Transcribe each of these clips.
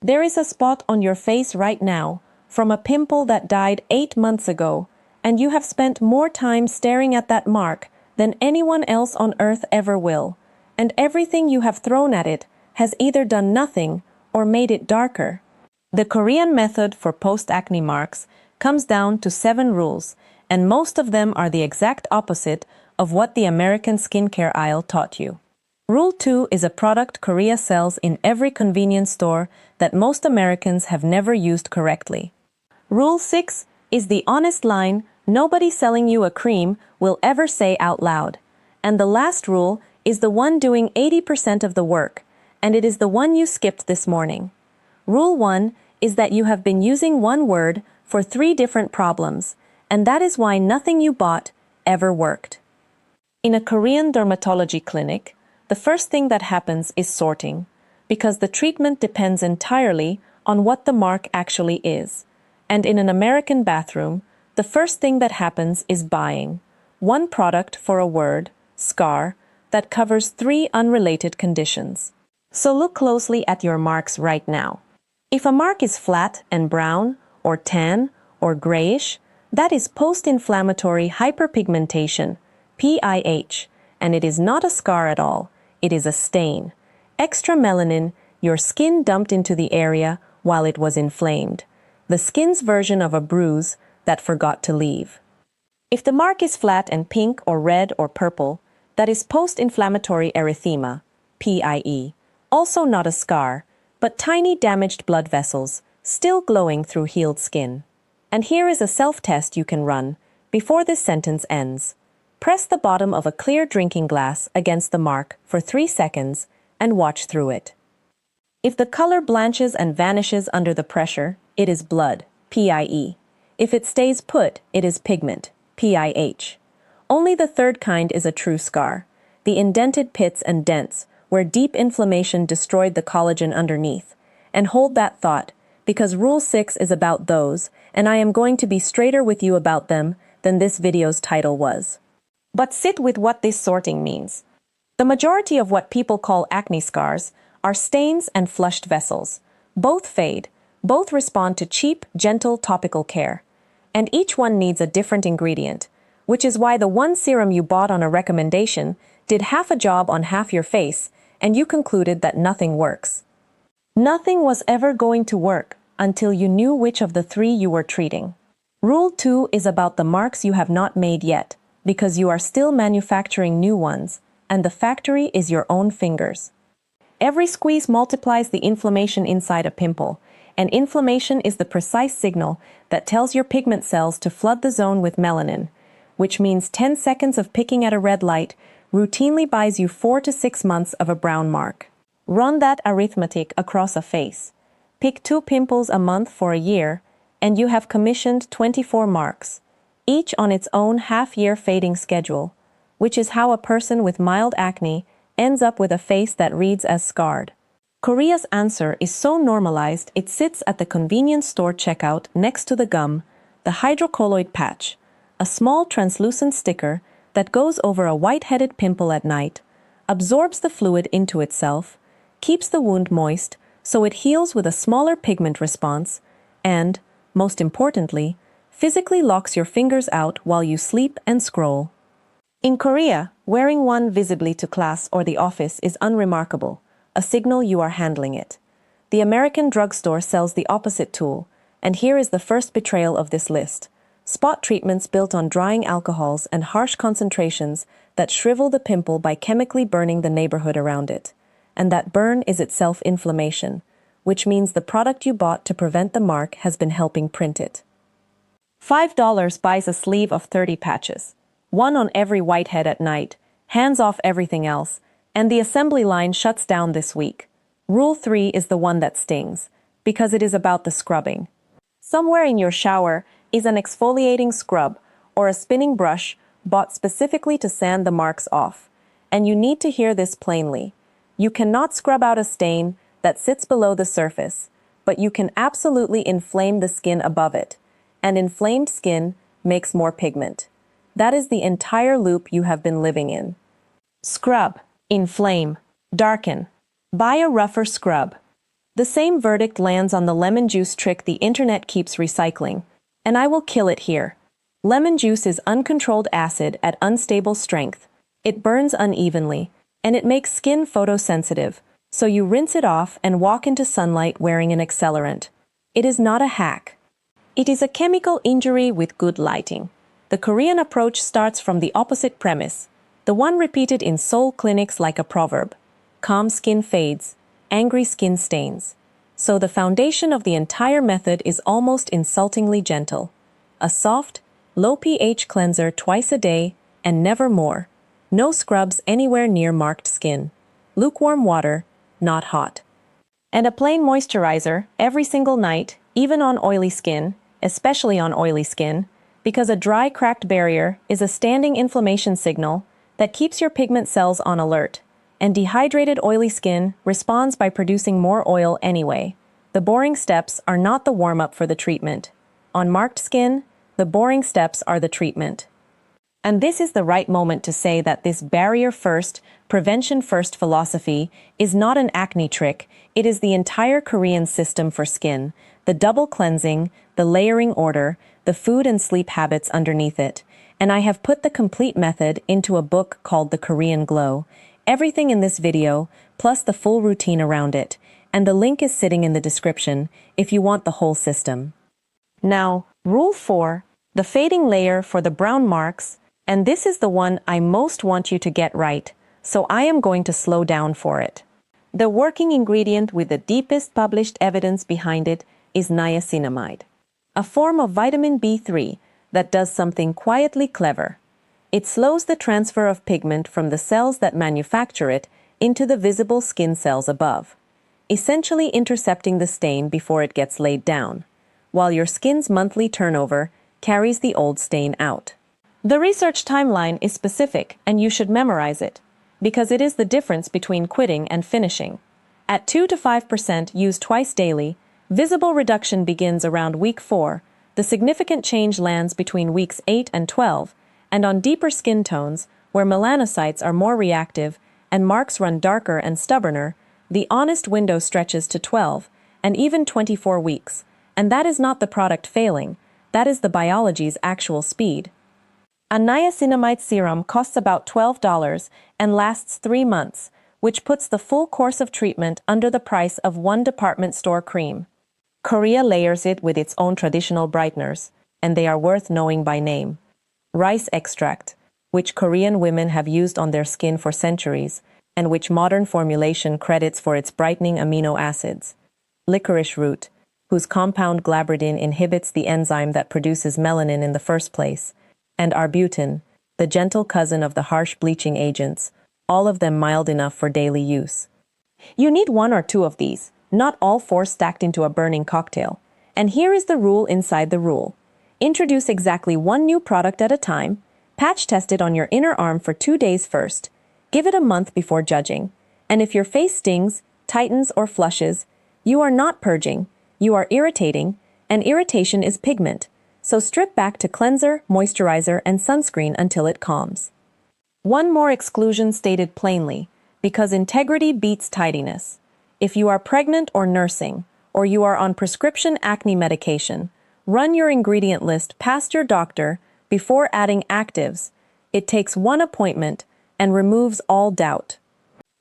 There is a spot on your face right now, from a pimple that died 8 months ago, and you have spent more time staring at that mark than anyone else on earth ever will, and everything you have thrown at it has either done nothing or made it darker. The Korean method for post-acne marks comes down to 7 rules, and most of them are the exact opposite of what the American skincare aisle taught you. Rule 2 is a product Korea sells in every convenience store that most Americans have never used correctly. Rule 6 is the honest line nobody selling you a cream will ever say out loud. And the last rule is the one doing 80% of the work, and it is the one you skipped this morning. Rule 1 is that you have been using one word for 3 different problems, and that is why nothing you bought ever worked. In a Korean dermatology clinic, the first thing that happens is sorting, because the treatment depends entirely on what the mark actually is. And in an American bathroom, the first thing that happens is buying one product for a word, scar, that covers 3 unrelated conditions. So look closely at your marks right now. If a mark is flat and brown, or tan, or grayish, that is post-inflammatory hyperpigmentation, PIH, and it is not a scar at all. It is a stain. Extra melanin, your skin dumped into the area while it was inflamed. The skin's version of a bruise that forgot to leave. If the mark is flat and pink or red or purple, that is post-inflammatory erythema, PIE. Also not a scar, but tiny damaged blood vessels, still glowing through healed skin. And here is a self-test you can run before this sentence ends. Press the bottom of a clear drinking glass against the mark for 3 seconds and watch through it. If the color blanches and vanishes under the pressure, it is blood, PIE. If it stays put, it is pigment, PIH. Only the third kind is a true scar, the indented pits and dents where deep inflammation destroyed the collagen underneath. And hold that thought, because Rule 6 is about those, and I am going to be straighter with you about them than this video's title was. But sit with what this sorting means. The majority of what people call acne scars are stains and flushed vessels. Both fade, both respond to cheap, gentle topical care. And each one needs a different ingredient, which is why the one serum you bought on a recommendation did half a job on half your face, and you concluded that nothing works. Nothing was ever going to work until you knew which of the 3 you were treating. Rule 2 is about the marks you have not made yet, because you are still manufacturing new ones, and the factory is your own fingers. Every squeeze multiplies the inflammation inside a pimple, and inflammation is the precise signal that tells your pigment cells to flood the zone with melanin, which means 10 seconds of picking at a red light routinely buys you 4 to 6 months of a brown mark. Run that arithmetic across a face. Pick 2 pimples a month for a year, and you have commissioned 24 marks, each on its own half-year fading schedule, which is how a person with mild acne ends up with a face that reads as scarred. Korea's answer is so normalized it sits at the convenience store checkout next to the gum, the hydrocolloid patch, a small translucent sticker that goes over a white-headed pimple at night, absorbs the fluid into itself, keeps the wound moist so it heals with a smaller pigment response, and, most importantly, physically locks your fingers out while you sleep and scroll. In Korea, wearing one visibly to class or the office is unremarkable, a signal you are handling it. The American drugstore sells the opposite tool, and here is the first betrayal of this list. Spot treatments built on drying alcohols and harsh concentrations that shrivel the pimple by chemically burning the neighborhood around it. And that burn is itself inflammation, which means the product you bought to prevent the mark has been helping print it. $5 buys a sleeve of 30 patches, one on every whitehead at night, hands off everything else, and the assembly line shuts down this week. Rule 3 is the one that stings, because it is about the scrubbing. Somewhere in your shower is an exfoliating scrub or a spinning brush bought specifically to sand the marks off, and you need to hear this plainly. You cannot scrub out a stain that sits below the surface, but you can absolutely inflame the skin above it, and inflamed skin makes more pigment. That is the entire loop you have been living in. Scrub, inflame, darken. Buy a rougher scrub. The same verdict lands on the lemon juice trick the internet keeps recycling. And I will kill it here. Lemon juice is uncontrolled acid at unstable strength. It burns unevenly, and it makes skin photosensitive, so you rinse it off and walk into sunlight wearing an accelerant. It is not a hack. It is a chemical injury with good lighting. The Korean approach starts from the opposite premise, the one repeated in Seoul clinics like a proverb. Calm skin fades, angry skin stains. So the foundation of the entire method is almost insultingly gentle. A soft, low pH cleanser twice a day, and never more. No scrubs anywhere near marked skin. Lukewarm water, not hot. And a plain moisturizer every single night, even on oily skin, especially on oily skin, because a dry, cracked barrier is a standing inflammation signal that keeps your pigment cells on alert, and dehydrated oily skin responds by producing more oil anyway. The boring steps are not the warm-up for the treatment. On marked skin, the boring steps are the treatment. And this is the right moment to say that this barrier-first, prevention-first philosophy is not an acne trick, it is the entire Korean system for skin, the double cleansing, the layering order, the food and sleep habits underneath it. And I have put the complete method into a book called The Korean Glow. Everything in this video, plus the full routine around it, and the link is sitting in the description if you want the whole system. Now, Rule 4, the fading layer for the brown marks, and this is the one I most want you to get right, so I am going to slow down for it. The working ingredient with the deepest published evidence behind it is niacinamide, a form of vitamin B3 that does something quietly clever. It slows the transfer of pigment from the cells that manufacture it into the visible skin cells above, essentially intercepting the stain before it gets laid down, while your skin's monthly turnover carries the old stain out. The research timeline is specific, and you should memorize it, because it is the difference between quitting and finishing. At 2 to 5% used twice daily, visible reduction begins around week 4, the significant change lands between weeks 8 and 12, and on deeper skin tones, where melanocytes are more reactive and marks run darker and stubborner, the honest window stretches to 12, and even 24 weeks, and that is not the product failing, that is the biology's actual speed. A niacinamide serum costs about $12 and lasts 3 months, which puts the full course of treatment under the price of one department store cream. Korea layers it with its own traditional brighteners, and they are worth knowing by name. Rice extract, which Korean women have used on their skin for centuries, and which modern formulation credits for its brightening amino acids. Licorice root, whose compound glabridin inhibits the enzyme that produces melanin in the first place, and arbutin, the gentle cousin of the harsh bleaching agents, all of them mild enough for daily use. You need 1 or 2 of these, not all 4 stacked into a burning cocktail. And here is the rule inside the rule. Introduce exactly 1 new product at a time, patch test it on your inner arm for 2 days first, give it a month before judging, and if your face stings, tightens, or flushes, you are not purging, you are irritating, and irritation is pigment. So strip back to cleanser, moisturizer, and sunscreen until it calms. One more exclusion stated plainly, because integrity beats tidiness. If you are pregnant or nursing, or you are on prescription acne medication, run your ingredient list past your doctor before adding actives. It takes 1 appointment and removes all doubt.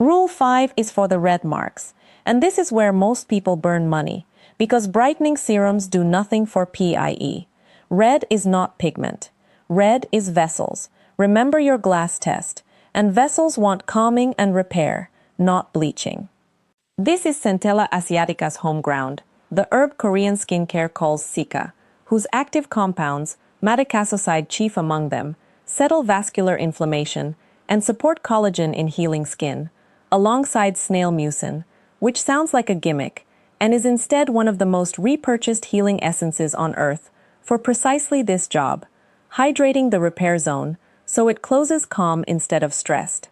Rule 5 is for the red marks, and this is where most people burn money, because brightening serums do nothing for PIE. Red is not pigment. Red is vessels. Remember your glass test. And vessels want calming and repair, not bleaching. This is Centella asiatica's home ground, the herb Korean skincare calls Sika, whose active compounds, madecassoside chief among them, settle vascular inflammation and support collagen in healing skin, alongside snail mucin, which sounds like a gimmick and is instead one of the most repurchased healing essences on earth, for precisely this job, hydrating the repair zone so it closes calm instead of stressed.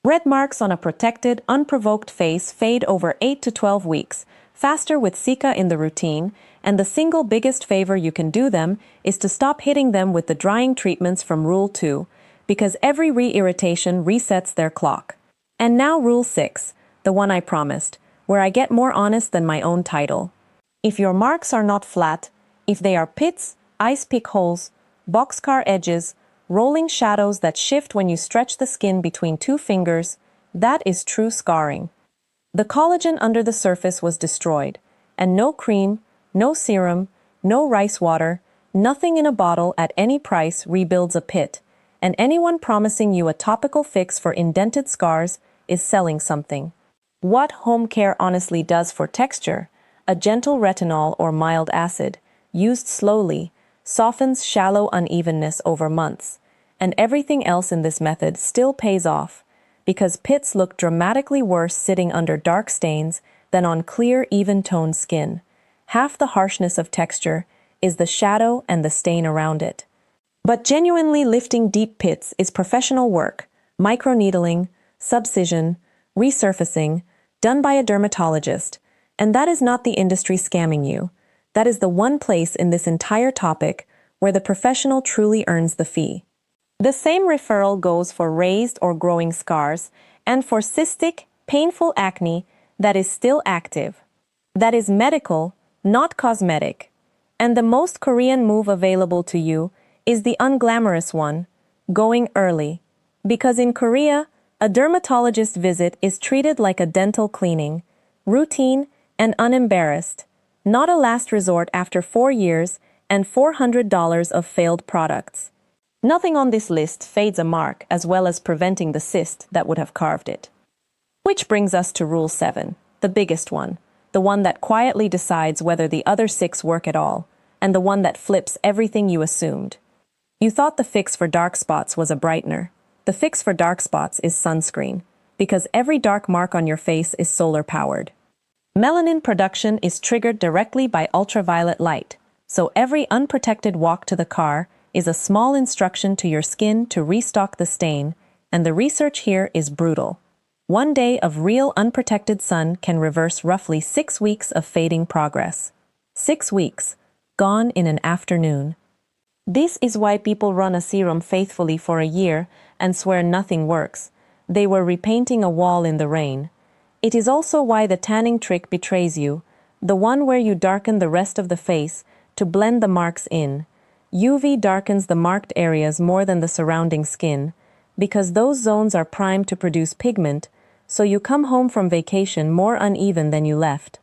Red marks on a protected, unprovoked face fade over 8 to 12 weeks, faster with Sika in the routine, and the single biggest favor you can do them is to stop hitting them with the drying treatments from Rule 2, because every re-irritation resets their clock. And now Rule 6, the one I promised, where I get more honest than my own title. If your marks are not flat, if they are pits, ice pick holes, boxcar edges, rolling shadows that shift when you stretch the skin between two fingers, that is true scarring. The collagen under the surface was destroyed, and no cream, no serum, no rice water, nothing in a bottle at any price rebuilds a pit, and anyone promising you a topical fix for indented scars is selling something. What home care honestly does for texture, a gentle retinol or mild acid, used slowly, softens shallow unevenness over months, and everything else in this method still pays off, because pits look dramatically worse sitting under dark stains than on clear, even-toned skin. Half the harshness of texture is the shadow and the stain around it. But genuinely lifting deep pits is professional work, microneedling, subcision, resurfacing, done by a dermatologist, and that is not the industry scamming you. That is the one place in this entire topic where the professional truly earns the fee. The same referral goes for raised or growing scars and for cystic, painful acne that is still active. That is medical, not cosmetic. And the most Korean move available to you is the unglamorous one, going early. Because in Korea, a dermatologist visit is treated like a dental cleaning, routine and unembarrassed, not a last resort after 4 years and $400 of failed products. Nothing on this list fades a mark as well as preventing the cyst that would have carved it. Which brings us to Rule 7, the biggest one, the one that quietly decides whether the other 6 work at all, and the one that flips everything you assumed. You thought the fix for dark spots was a brightener. The fix for dark spots is sunscreen, because every dark mark on your face is solar-powered. Melanin production is triggered directly by ultraviolet light, so every unprotected walk to the car is a small instruction to your skin to restock the stain, and the research here is brutal. 1 day of real unprotected sun can reverse roughly 6 weeks of fading progress. 6 weeks, gone in an afternoon. This is why people run a serum faithfully for a year and swear nothing works. They were repainting a wall in the rain. It is also why the tanning trick betrays you, the one where you darken the rest of the face to blend the marks in. UV darkens the marked areas more than the surrounding skin, because those zones are primed to produce pigment, so you come home from vacation more uneven than you left.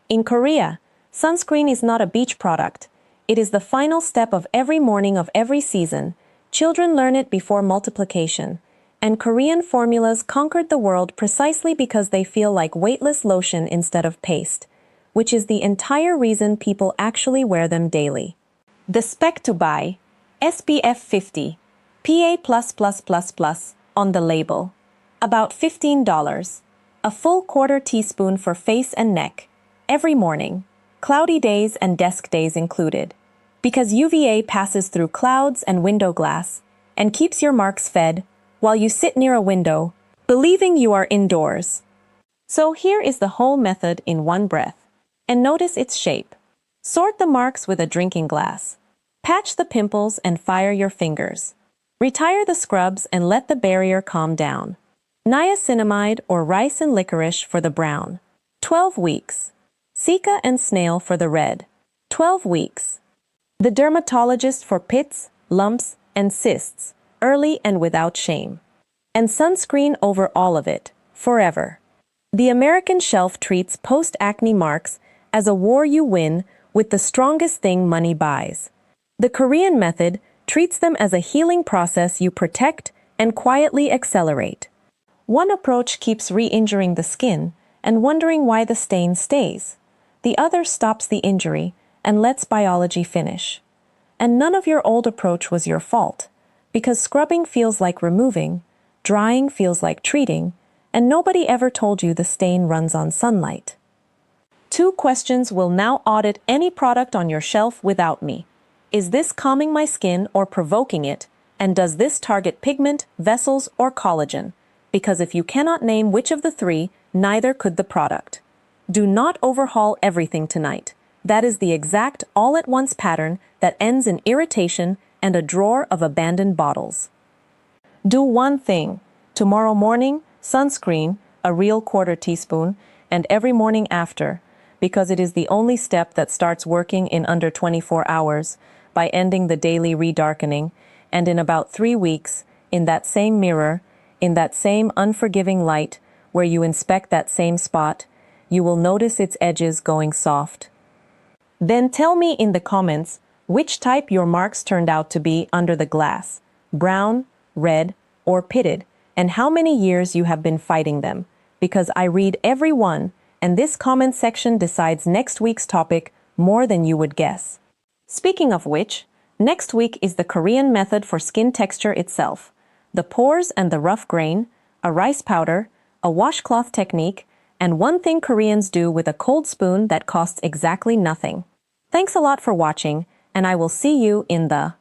In Korea, sunscreen is not a beach product. It is the final step of every morning of every season. Children learn it before multiplication. And Korean formulas conquered the world precisely because they feel like weightless lotion instead of paste, which is the entire reason people actually wear them daily. The spec to buy, SPF 50, PA++++, on the label. About $15. A full quarter teaspoon for face and neck, every morning. Cloudy days and desk days included. Because UVA passes through clouds and window glass and keeps your marks fed while you sit near a window, believing you are indoors. So here is the whole method in one breath. And notice its shape. Sort the marks with a drinking glass. Patch the pimples and fire your fingers. Retire the scrubs and let the barrier calm down. Niacinamide or rice and licorice for the brown. 12 weeks. Cica and snail for the red. 12 weeks. The dermatologist for pits, lumps, and cysts, early and without shame. And sunscreen over all of it, forever. The American shelf treats post-acne marks as a war you win with the strongest thing money buys. The Korean method treats them as a healing process you protect and quietly accelerate. One approach keeps re-injuring the skin and wondering why the stain stays. The other stops the injury and lets biology finish. And none of your old approach was your fault, because scrubbing feels like removing, drying feels like treating, and nobody ever told you the stain runs on sunlight. 2 questions will now audit any product on your shelf without me. Is this calming my skin or provoking it? And does this target pigment, vessels, or collagen? Because if you cannot name which of the 3, neither could the product. Do not overhaul everything tonight. That is the exact all-at-once pattern that ends in irritation and a drawer of abandoned bottles. Do one thing. Tomorrow morning, sunscreen, a real quarter teaspoon, and every morning after, because it is the only step that starts working in under 24 hours by ending the daily redarkening, and in about 3 weeks, in that same mirror, in that same unforgiving light, where you inspect that same spot, you will notice its edges going soft. Then tell me in the comments which type your marks turned out to be under the glass, brown, red, or pitted, and how many years you have been fighting them, because I read every one, and this comment section decides next week's topic more than you would guess. Speaking of which, next week is the Korean method for skin texture itself, the pores and the rough grain, a rice powder, a washcloth technique, and one thing Koreans do with a cold spoon that costs exactly nothing. Thanks a lot for watching, and I will see you in the